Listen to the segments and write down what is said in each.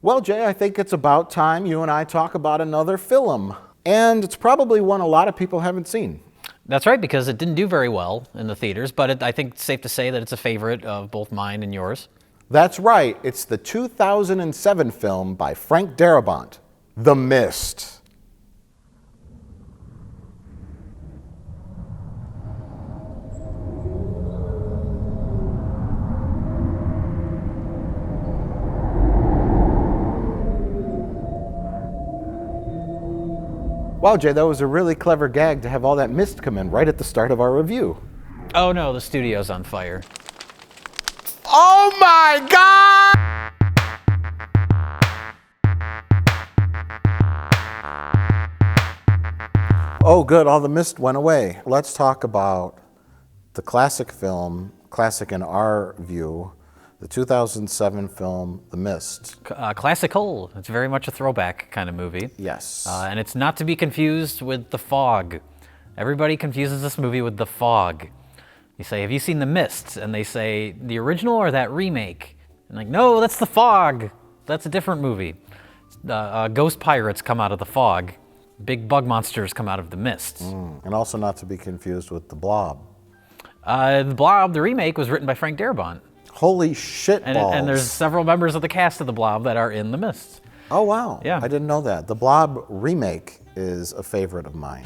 Well, Jay, I think it's about time you and I talk about another film. And it's probably one a lot of people haven't seen. That's right, because it didn't do very well in the theaters, but I think it's safe to say that it's a favorite of both mine and yours. That's right. It's the 2007 film by Frank Darabont, The Mist. Wow, Jay, that was a really clever gag to have all that mist come in right at the start of our review. Oh no, the studio's on fire. Oh my God! Oh good, all the mist went away. Let's talk about the classic film, classic in our view, the 2007 film, The Mist. Classical. It's very much a throwback kind of movie. Yes. And it's not to be confused with The Fog. Everybody confuses this movie with The Fog. You say, have you seen The Mist? And they say, the original or that remake? And like, no, that's The Fog. That's a different movie. Ghost pirates come out of The Fog. Big bug monsters come out of The Mist. And also not to be confused with The Blob. The Blob, the remake, was written by Frank Darabont. Holy shit balls. And there's several members of the cast of The Blob that are in The Mist. Oh, wow. Yeah. I didn't know that. The Blob remake is a favorite of mine.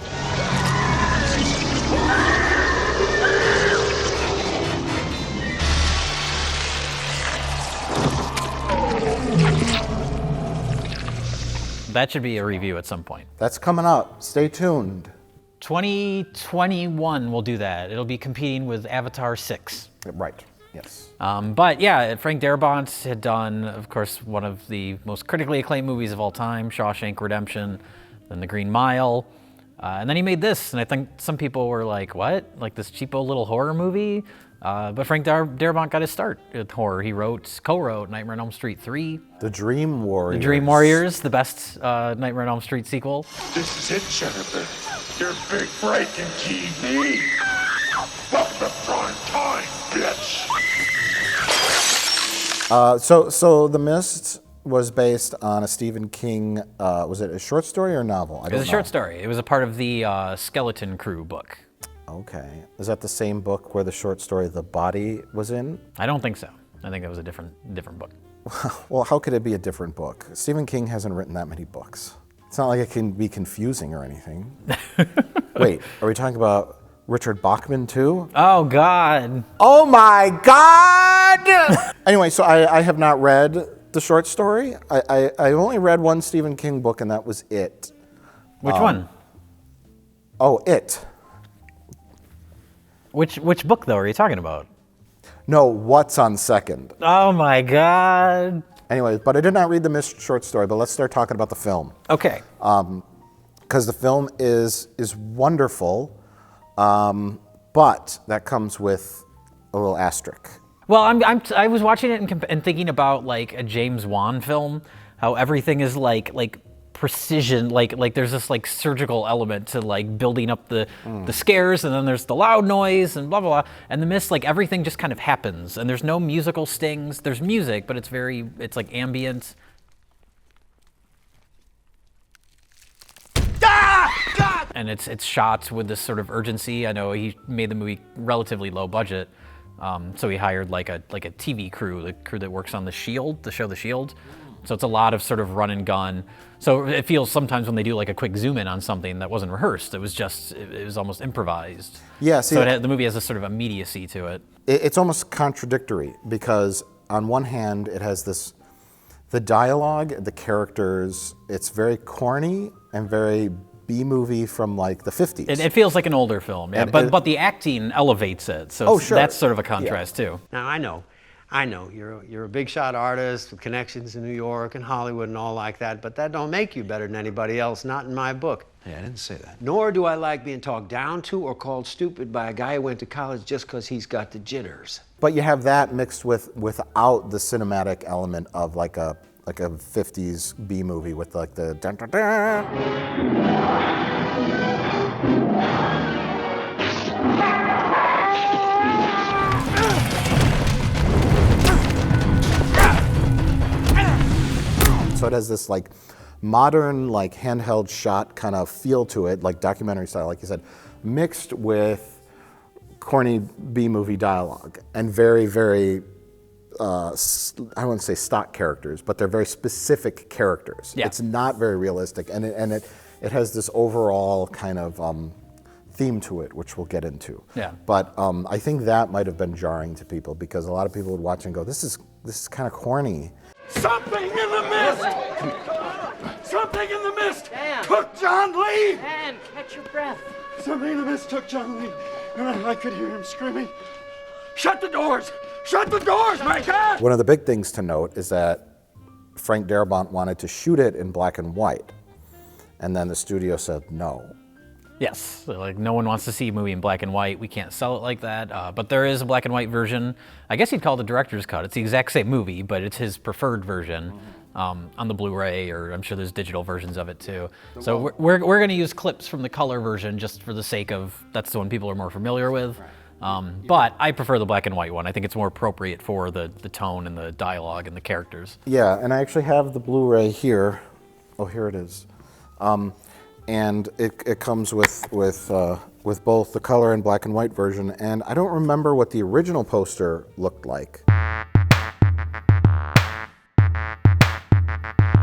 That should be a review at some point. That's coming up. Stay tuned. 2021 will do that. It'll be competing with Avatar 6. Right. Yes. But yeah, Frank Darabont had done, of course, one of the most critically acclaimed movies of all time, Shawshank Redemption, then The Green Mile, and then he made this, and I think some people were like, what? Like this cheapo little horror movie? But Frank Darabont got his start with horror. He co-wrote Nightmare on Elm Street 3. The Dream Warriors. The Dream Warriors, the best Nightmare on Elm Street sequel. This is it, Jennifer. Your big break in TV. Welcome to prime time, bitch. So The Mist was based on a Stephen King, was it a short story or a novel? It was a short story. It was a part of the Skeleton Crew book. Okay. Is that the same book where the short story The Body was in? I don't think so. I think that was a different book. Well, how could it be a different book? Stephen King hasn't written that many books. It's not like it can be confusing or anything. Wait, are we talking about Richard Bachman too? Oh, God. Oh my God! Anyway, so I have not read the short story. I only read one Stephen King book, and that was it. Which one? Oh, It. Which book, though, are you talking about? No, What's on Second. Oh, my God. Anyway, but I did not read the Mist short story, but let's start talking about the film. Okay. Because the film is wonderful, but that comes with a little asterisk. Well, I was watching it and thinking about like a James Wan film, how everything is like precision, like there's this like surgical element to like building up the scares, and then there's the loud noise and blah blah blah. And The Mist, like everything just kind of happens, and there's no musical stings. There's music, but it's like ambient. And it's shot with this sort of urgency. I know he made the movie relatively low budget, so he hired like a TV crew, the crew that works on The Shield, the show The Shield. So it's a lot of sort of run and gun. So it feels sometimes when they do like a quick zoom in on something that wasn't rehearsed, it was almost improvised. Yeah. So the movie has a sort of immediacy to it. It's almost contradictory because on one hand it has the dialogue, the characters. It's very corny and very B-movie from like the 50s. It feels like an older film, yeah. But the acting elevates it. So sure. That's sort of a contrast too. Now I know you're a big shot artist with connections in New York and Hollywood and all like that, but that don't make you better than anybody else, not in my book. Hey, I didn't say that. Nor do I like being talked down to or called stupid by a guy who went to college just because he's got the jitters. But you have that mixed without the cinematic element of like a 50s B movie with like the dun, dun, dun. So it has this like modern, like handheld shot kind of feel to it, like documentary style, like you said, mixed with corny B-movie dialogue and very, very, I wouldn't say stock characters, but they're very specific characters. Yeah. It's not very realistic, and it has this overall kind of theme to it, which we'll get into. Yeah. But I think that might have been jarring to people because a lot of people would watch and go, "This is kind of corny." Something in the mist! Something in the mist Dan. took John Lee! Dan, catch your breath. Something in the mist took John Lee, and I could hear him screaming, "Shut the doors! Shut the doors, my God!" One of the big things to note is that Frank Darabont wanted to shoot it in black and white, and then the studio said no. Yes, so, like no one wants to see a movie in black and white. We can't sell it like that. But there is a black and white version. I guess he'd call it a director's cut. It's the exact same movie, but it's his preferred version on the Blu-ray, or I'm sure there's digital versions of it too. So we're going to use clips from the color version just for the sake of that's the one people are more familiar with. But I prefer the black and white one. I think it's more appropriate for the tone and the dialogue and the characters. Yeah, and I actually have the Blu-ray here. Oh, here it is. And it comes with both the color and black and white version, and I don't remember what the original poster looked like.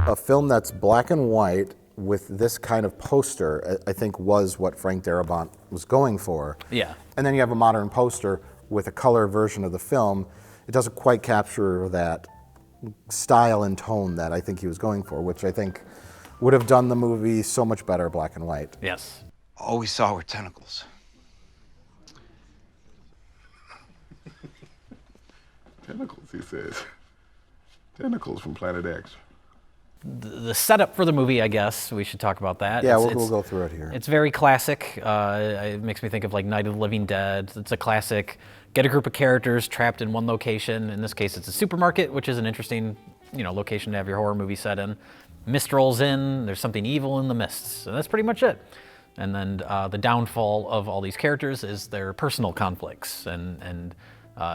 A film that's black and white with this kind of poster, I think was what Frank Darabont was going for. Yeah. And then you have a modern poster with a color version of the film. It doesn't quite capture that style and tone that I think he was going for, which I think would have done the movie so much better black and white. Yes. All we saw were tentacles. Tentacles, he says. Tentacles from Planet X. The setup for the movie, I guess, we should talk about that. Yeah, we'll go through it here. It's very classic. It makes me think of like Night of the Living Dead. It's a classic, get a group of characters trapped in one location. In this case, it's a supermarket, which is an interesting, location to have your horror movie set in. Mist rolls in, there's something evil in the mists, and that's pretty much it. And then the downfall of all these characters is their personal conflicts and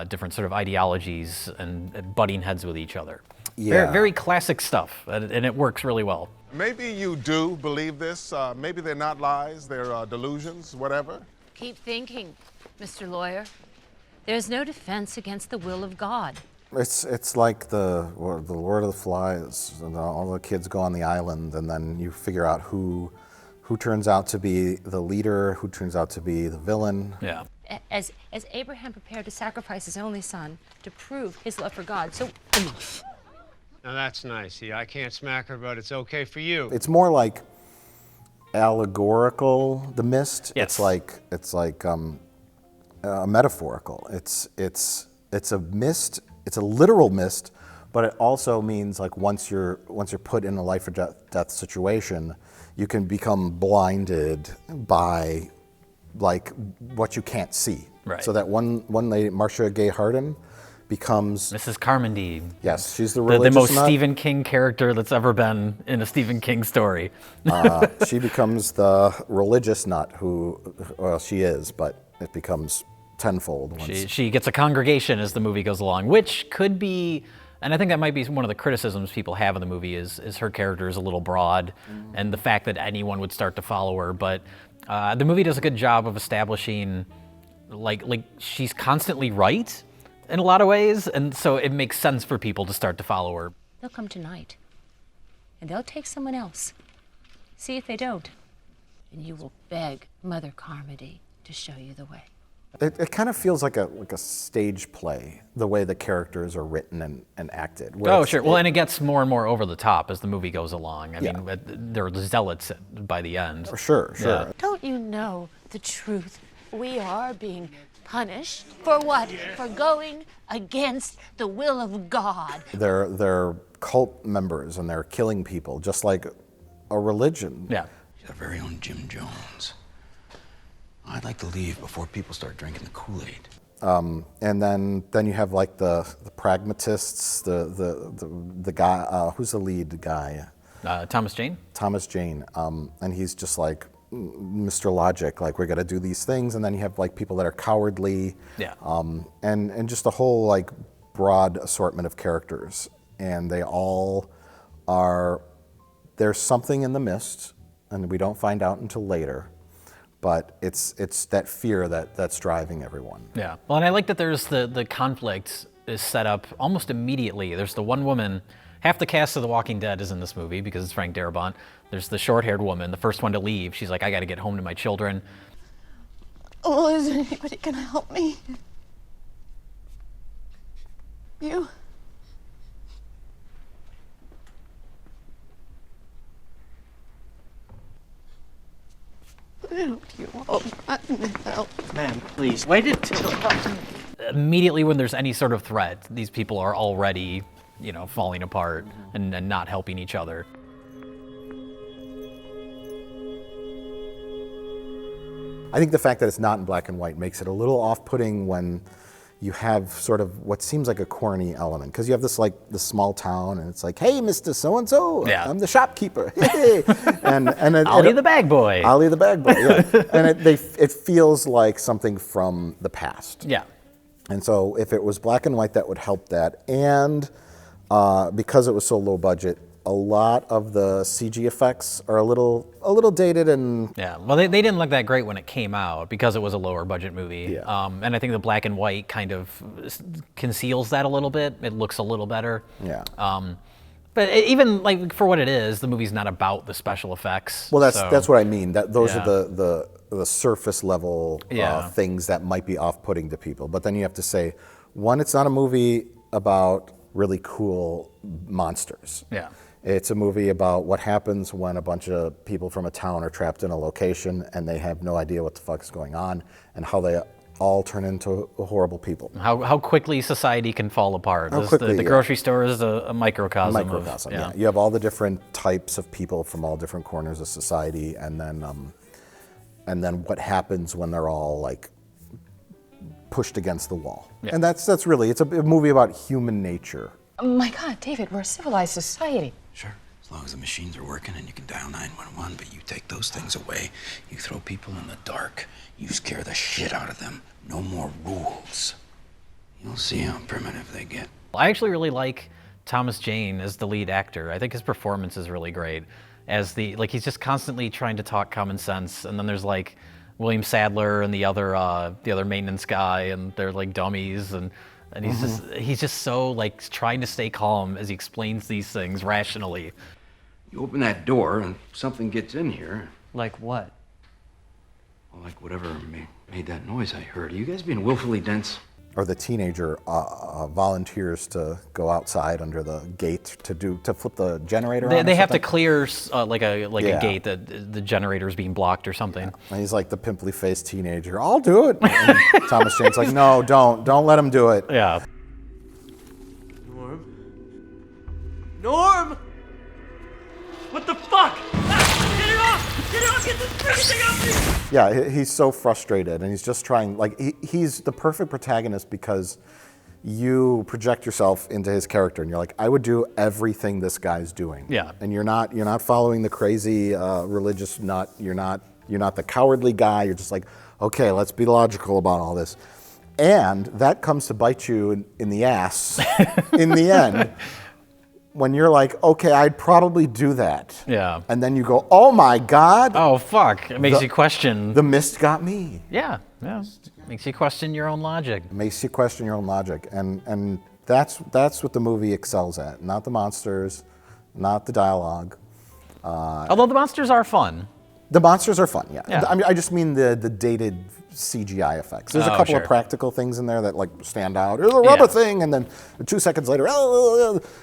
different sort of ideologies and butting heads with each other. Yeah. Very classic stuff, and it works really well. Maybe you do believe this. Maybe they're not lies, they're delusions, whatever. Keep thinking, Mr. Lawyer. There's no defense against the will of God. It's like the Lord of the Flies. And all the kids go on the island, and then you figure out who turns out to be the leader, who turns out to be the villain. Yeah. As Abraham prepared to sacrifice his only son to prove his love for God, so enough. Now that's nice. See, I can't smack her, but it's okay for you. It's more like allegorical. The mist. Yes. It's like metaphorical. It's a mist. It's a literal mist, but it also means like once you're put in a life or death situation, you can become blinded by like what you can't see. Right. So that one lady, Marcia Gay Harden, becomes Mrs. Carmody. yes, she's the The religious most nut. Stephen King character that's ever been in a Stephen King story. She becomes the religious nut who, well, she is, but it becomes tenfold. Once. She gets a congregation as the movie goes along, which could be, and I think that might be one of the criticisms people have of the movie is her character is a little broad, and the fact that anyone would start to follow her. But the movie does a good job of establishing, like she's constantly right in a lot of ways, and so it makes sense for people to start to follow her. They'll come tonight, and they'll take someone else. See if they don't, and you will beg Mother Carmody to show you the way. It kind of feels like a stage play, the way the characters are written and acted. where Oh, it's- sure. Well, and it gets more and more over the top as the movie goes along. I Yeah. mean, they're zealots by the end. Sure. Yeah. Don't you know the truth? We are being punished. For what? For going against the will of God. They're cult members and they're killing people, just like a religion. Yeah. Our very own Jim Jones. I'd like to leave before people start drinking the Kool-Aid. And then you have like the pragmatists, the guy who's the lead guy, Thomas Jane? Thomas Jane, and he's just like Mr. Logic, like we're gonna do these things, and then you have like people that are cowardly, Yeah. and just a whole like broad assortment of characters, and they all there's something in the mist, and we don't find out until later, but it's that fear that's driving everyone. Yeah. Well, and I like that there's the conflict is set up almost immediately. There's the one woman, half the cast of The Walking Dead is in this movie because it's Frank Darabont. There's the short-haired woman, the first one to leave. She's like, I got to get home to my children. Oh, is anybody gonna help me? You? Who do you want help? Ma'am, please, wait until... Immediately when there's any sort of threat, these people are already, falling apart and not helping each other. I think the fact that it's not in black and white makes it a little off-putting when you have sort of what seems like a corny element, because you have this small town, and it's like, hey, Mr. So-and-so, Yeah. I'm the shopkeeper, hey. and Ollie the bag boy. Ollie the bag boy, yeah. And it feels like something from the past. Yeah. And so if it was black and white, that would help that. And because it was so low budget, a lot of the CG effects are a little dated and... Yeah, well, they didn't look that great when it came out because it was a lower budget movie. Yeah. And I think the black and white kind of conceals that a little bit. It looks a little better. Yeah. But even like for what it is, the movie's not about the special effects. Well, that's what I mean. Those Yeah. are the surface level Yeah. things that might be off-putting to people. But then you have to say, one, it's not a movie about really cool monsters. Yeah. It's a movie about what happens when a bunch of people from a town are trapped in a location and they have no idea what the fuck is going on, and how they all turn into horrible people. How quickly society can fall apart. How quickly, the yeah. grocery store is a microcosm. Microcosm, yeah. You have all the different types of people from all different corners of society, and then what happens when they're all like pushed against the wall. Yeah. And that's really, it's a movie about human nature. Oh my God, David, we're a civilized society. Sure, as long as the machines are working and you can dial 911, but you take those things away, you throw people in the dark, you scare the shit out of them. No more rules. You'll see how primitive they get. I actually really like Thomas Jane as the lead actor. I think his performance is really great. As he's just constantly trying to talk common sense, and then there's like William Sadler and the other maintenance guy, and they're like dummies, and he's just so like trying to stay calm as he explains these things rationally. You open that door and something gets in here. Like what? Well, like whatever made that noise I heard. Are you guys being willfully dense? Or the teenager volunteers to go outside under the gate to flip the generator on. They or have to something. clear like a Yeah. gate that the generator is being blocked or something. And he's like the pimply faced teenager. I'll do it. And Thomas Jane's like, no, don't let him do it. Yeah. Norm! What the fuck? Ah, get it off! Get it off! Get this freaking thing off me! Yeah, he's so frustrated, and he's just trying. Like he's the perfect protagonist because you project yourself into his character, and you're like, I would do everything this guy's doing. Yeah. And you're not following the crazy religious nut. You're not the cowardly guy. You're just like, okay, let's be logical about all this. And that comes to bite you in the ass in the end. When you're like, okay, I'd probably do that. Yeah. And then you go, oh my God. Oh fuck! It makes you question. The mist got me. Yeah. Makes you question your own logic. It makes you question your own logic. And that's what the movie excels at. Not the monsters, not the dialogue. Although the monsters are fun. The monsters are fun, yeah. Yeah. I mean, I just mean the dated CGI effects. There's a couple sure. of practical things in there that like stand out. There's a rubber Yeah. thing, and then 2 seconds later,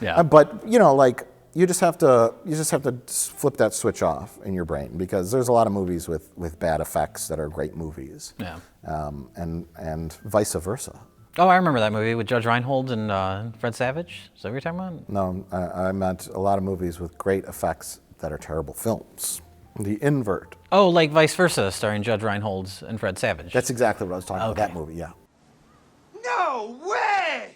Yeah. But like you just have to flip that switch off in your brain, because there's a lot of movies with bad effects that are great movies. Yeah. And vice versa. Oh, I remember that movie with Judge Reinhold and Fred Savage. Is that what you're talking about? No, I meant a lot of movies with great effects that are terrible films. The invert. Oh, like Vice Versa, starring Judge Reinhold and Fred Savage. That's exactly what I was talking about. Okay. That movie, yeah. No way!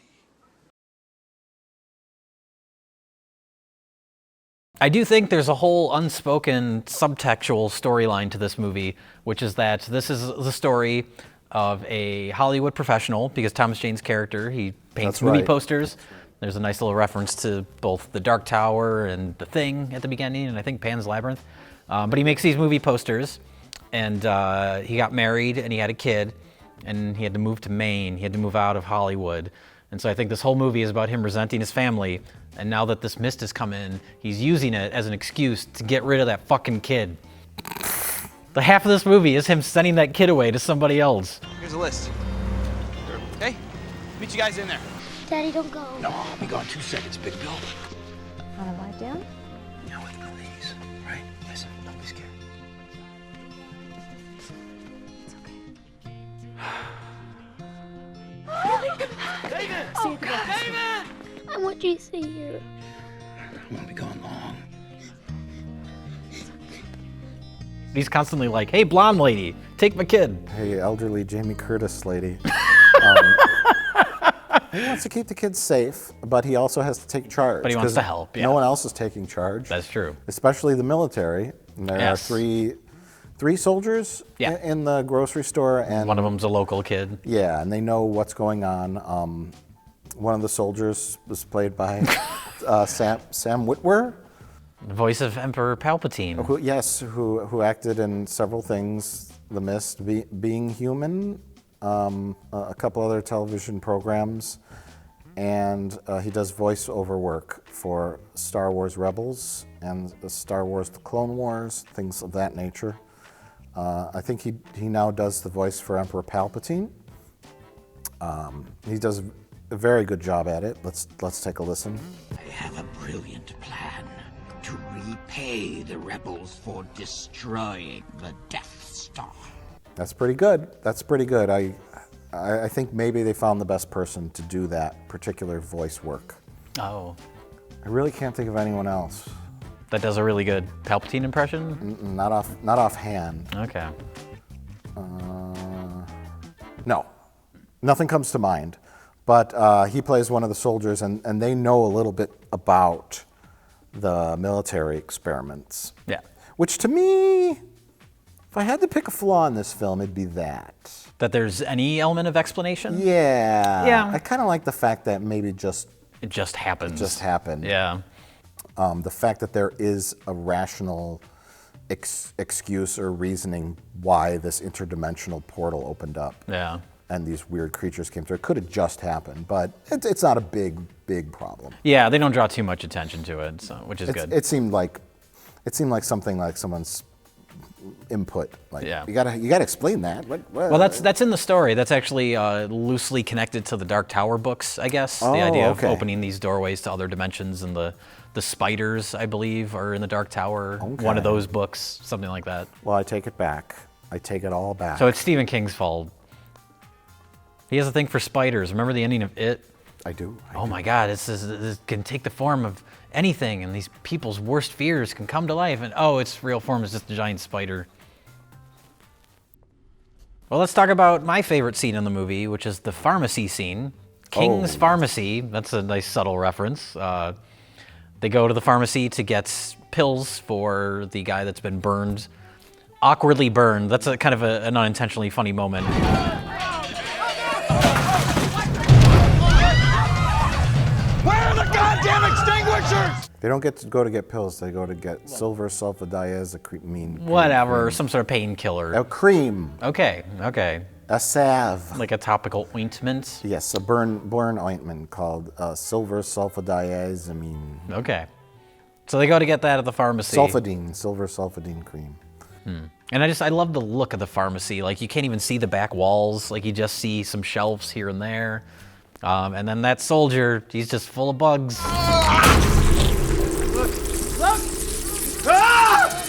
I do think there's a whole unspoken subtextual storyline to this movie, which is that this is the story of a Hollywood professional, because Thomas Jane's character, he paints That's movie right. posters. There's a nice little reference to both the Dark Tower and the Thing at the beginning, and I think Pan's Labyrinth. But he makes these movie posters, and he got married, and he had a kid, and he had to move to Maine. He had to move out of Hollywood. And so I think this whole movie is about him resenting his family, and now that this mist has come in, he's using it as an excuse to get rid of that fucking kid. The half of this movie is him sending that kid away to somebody else. Here's a list. Okay? Meet you guys in there. Daddy, don't go. No, I'll be gone 2 seconds, Big Bill. Wanna lie down? Now with please, right? Listen, don't be scared. It's okay. David! Oh, God. David! I want you to stay here. I won't be gone long. He's constantly like, hey, blonde lady, take my kid. Hey, elderly Jamie Curtis lady. He wants to keep the kids safe, but he also has to take charge. But he wants 'cause to help, yeah. No one else is taking charge. That's true. Especially the military. And there Yes. are three soldiers Yeah. in the grocery store, and One of them's a local kid. yeah, and they know what's going on. One of the soldiers was played by Sam Witwer. The voice of Emperor Palpatine. Who acted in several things, The Mist, Being Human, a couple other television programs, and he does voiceover work for Star Wars Rebels and Star Wars The Clone Wars, things of that nature. I think he now does the voice for Emperor Palpatine. He does a very good job at it. Let's take a listen. I have a brilliant plan to repay the rebels for destroying the Death Star. That's pretty good. That's pretty good. I think maybe they found the best person to do that particular voice work. Oh. I really can't think of anyone else. That does a really good Palpatine impression? Not offhand. Okay. No, nothing comes to mind. But he plays one of the soldiers, and they know a little bit about the military experiments. Yeah. Which to me, if I had to pick a flaw in this film, it'd be that. That there's any element of explanation? Yeah. Yeah. I kind of like the fact that maybe It just happens. It just happened. Yeah. The fact that there is a rational excuse or reasoning why this interdimensional portal opened up. Yeah. And these weird creatures came through. It could have just happened, but it's not a big problem. Yeah, they don't draw too much attention to it, so, which is good. It seemed like something like someone's input. Like, Yeah. you gotta explain that. What? Well, that's in the story. That's actually loosely connected to the Dark Tower books, I guess. Oh, the idea okay. of opening these doorways to other dimensions, and the spiders, I believe, are in the Dark Tower. Okay. One of those books, something like that. Well, I take it back. I take it all back. So it's Stephen King's fault. He has a thing for spiders. Remember the ending of It? I do. Oh my God, this can take the form of anything, and these people's worst fears can come to life, and oh, its real form is just a giant spider. Well, let's talk about my favorite scene in the movie, which is the pharmacy scene. King's Pharmacy, that's a nice subtle reference. They go to the pharmacy to get pills for the guy that's been burned, awkwardly burned. That's a kind of an unintentionally funny moment. Where are the goddamn extinguishers? They don't get to go to get pills. They go to get silver sulfadiazepine. Whatever, some sort of painkiller. A cream. Okay. A salve. Like a topical ointment. Yes, a burn ointment called silver sulfadiazepine. Okay. So they go to get that at the pharmacy. Silver sulfadine cream. And I love the look of the pharmacy. Like, you can't even see the back walls. Like, you just see some shelves here and there. And then that soldier, he's just full of bugs.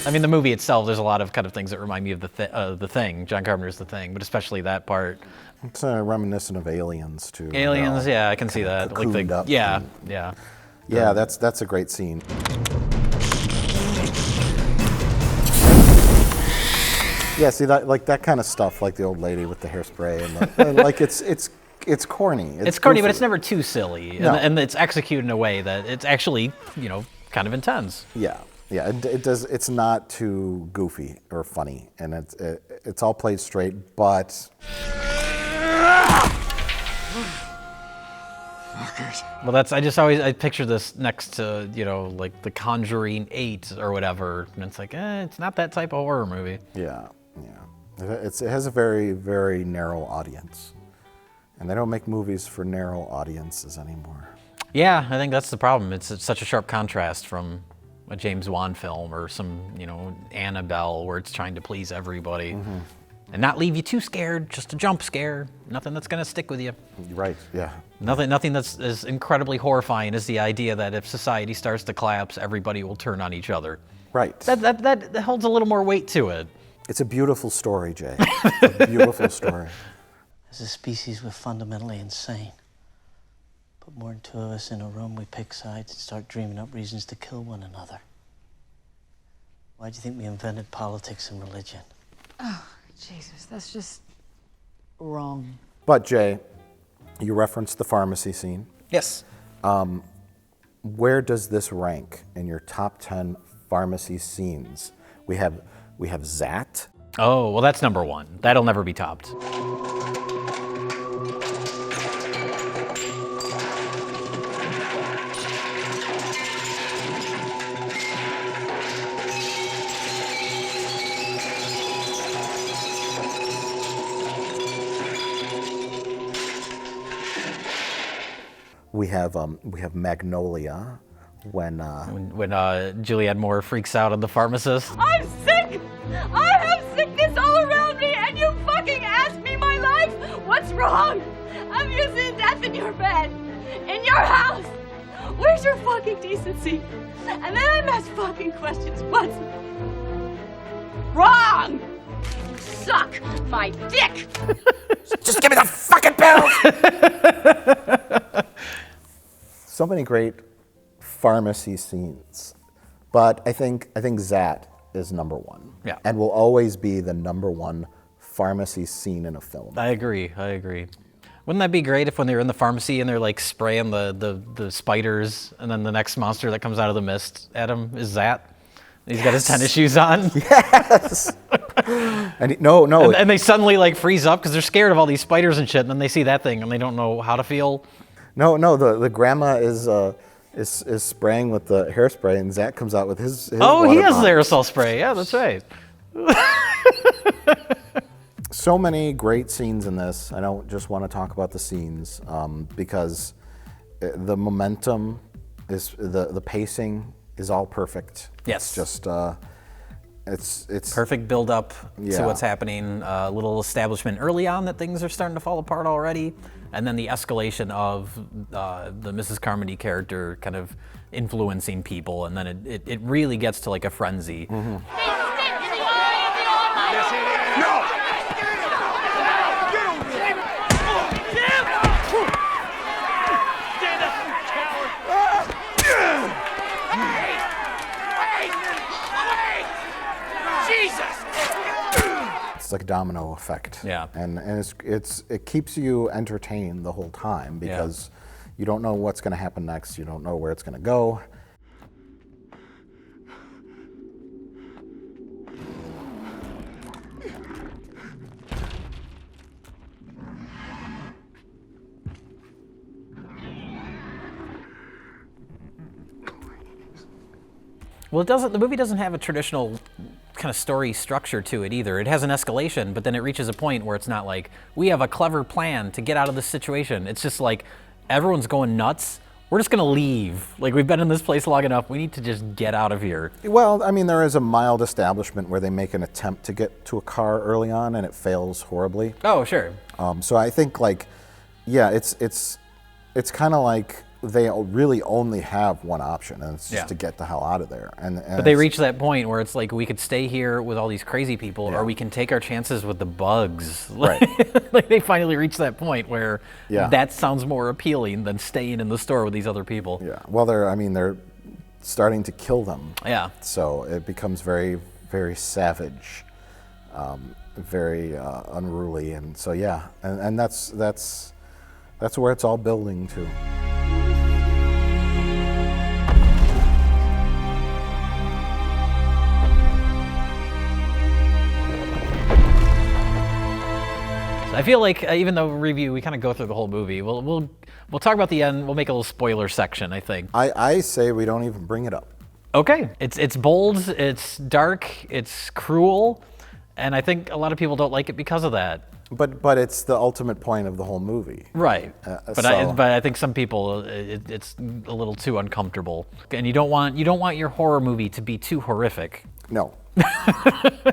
I mean, the movie itself, there's a lot of kind of things that remind me of The Thing, John Carpenter's The Thing, but especially that part. It's reminiscent of Aliens, too. Aliens, yeah, I can see that. Cocooned up. Yeah. Yeah, that's a great scene. Yeah, see that kind of stuff, like the old lady with the hairspray, and like it's corny. It's corny, goofy. but it's never too silly, No. and it's executed in a way that it's actually, kind of intense. Yeah, it does. It's not too goofy or funny, and it's all played straight, but. Fuck. motherfuckers. Well, I picture this next to, you know, like The Conjuring 8 or whatever, and it's like, it's not that type of horror movie. Yeah. It has a very, very narrow audience. And they don't make movies for narrow audiences anymore. Yeah, I think that's the problem. It's such a sharp contrast from a James Wan film or some, you know, Annabelle, where it's trying to please everybody. And not leave you too scared, just a jump scare. Nothing that's gonna stick with you. Right, yeah. Nothing that's as incredibly horrifying as the idea that if society starts to collapse, everybody will turn on each other. Right. That holds a little more weight to it. It's a beautiful story, Jay. It's a beautiful story. As a species, we're fundamentally insane. Put more than two of us in a room, we pick sides and start dreaming up reasons to kill one another. Why do you think we invented politics and religion? Oh, Jesus, that's just wrong. But Jay, you referenced the pharmacy scene. Yes. Where does this rank in your top 10 pharmacy scenes? We have Zat. Oh, well, that's number one. That'll never be topped. We have Magnolia when Julianne Moore freaks out on the pharmacist. I'm sick! I have sickness all around me, and you fucking ask me my life? What's wrong? Have you seen death in your bed? In your house? Where's your fucking decency? And then I'm asked fucking questions. What's wrong? You suck my dick! Just give me the fucking pills! So many great pharmacy scenes, but I think Zat is number one. Yeah. And will always be the number one pharmacy scene in a film. I agree. Wouldn't that be great if when they're in the pharmacy and they're like spraying the spiders, and then the next monster that comes out of the mist at him is Zat? He's got his tennis shoes on. Yes. And no. And they suddenly like freeze up because they're scared of all these spiders and shit, and then they see that thing and they don't know how to feel. No. The grandma is spraying with the hairspray, and Zach comes out with his Oh, he water has the bottle. aerosol spray. Yeah, that's right. So many great scenes in this. I don't just want to talk about the scenes because the momentum is the pacing is all perfect. Yes. It's just it's perfect build up to Yeah. what's happening. A little establishment early on that things are starting to fall apart already, and then the escalation of the Mrs. Carmody character kind of influencing people, and then it really gets to like a frenzy. Mm-hmm. It's like a domino effect. Yeah. And it keeps you entertained the whole time because you don't know what's going to happen next. You don't know where it's going to go. Well, the movie doesn't have a traditional kind of story structure to it either. It has an escalation, but then it reaches a point where it's not like, we have a clever plan to get out of this situation. It's just like, everyone's going nuts. We're just gonna leave. Like, we've been in this place long enough. We need to just get out of here. Well, I mean, there is a mild establishment where they make an attempt to get to a car early on and it fails horribly. Oh, sure. So I think like, yeah, it's kind of like they really only have one option, and it's just to get the hell out of there. But they reach that point where it's like, we could stay here with all these crazy people, or we can take our chances with the bugs. Right. Like they finally reach that point where Yeah. that sounds more appealing than staying in the store with these other people. Yeah. Well, they're starting to kill them. Yeah. So it becomes very, very savage, very unruly, and so yeah, and that's where it's all building to. I feel like even though we kind of go through the whole movie, we'll talk about the end. We'll make a little spoiler section, I think. I say we don't even bring it up. Okay. It's bold, it's dark, it's cruel, and I think a lot of people don't like it because of that. But it's the ultimate point of the whole movie. Right. But I think some people it's a little too uncomfortable, and you don't want your horror movie to be too horrific. No.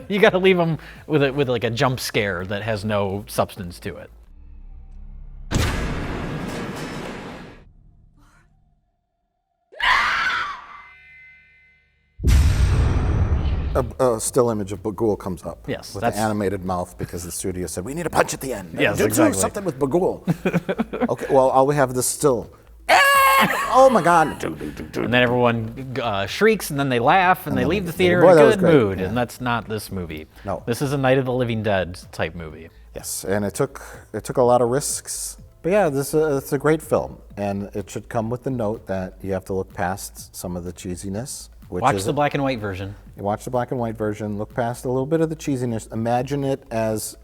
You got to leave them with like a jump scare that has no substance to it. A still image of Bagul comes up. Yes, with an animated mouth because the studio said we need a punch at the end. Yes, do exactly. something with Bagul. Okay, well, all we have this still. Oh my God! And then everyone shrieks, and then they laugh, and they leave the theater boy, in that a was good great. mood. Yeah. And that's not this movie. No. This is a Night of the Living Dead type movie. Yes, and it took a lot of risks. But yeah, it's a great film, and it should come with the note that you have to look past some of the cheesiness. Watch the black and white version. You watch the black and white version, look past a little bit of the cheesiness, imagine it as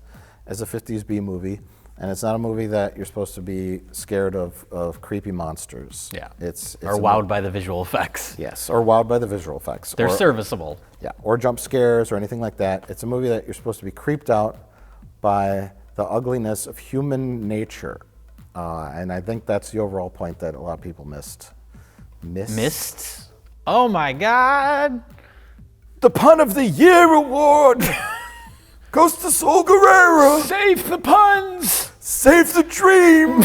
a 50s B movie, and it's not a movie that you're supposed to be scared of creepy monsters. Yeah. It's or wowed by the visual effects. Yes, or wowed by the visual effects. They're or, serviceable. Yeah, or jump scares or anything like that. It's a movie that you're supposed to be creeped out by the ugliness of human nature. And I think that's the overall point that a lot of people missed. Missed? Oh my God! The Pun of the Year award goes to Sol Guerrero. Save the puns! Save the dream.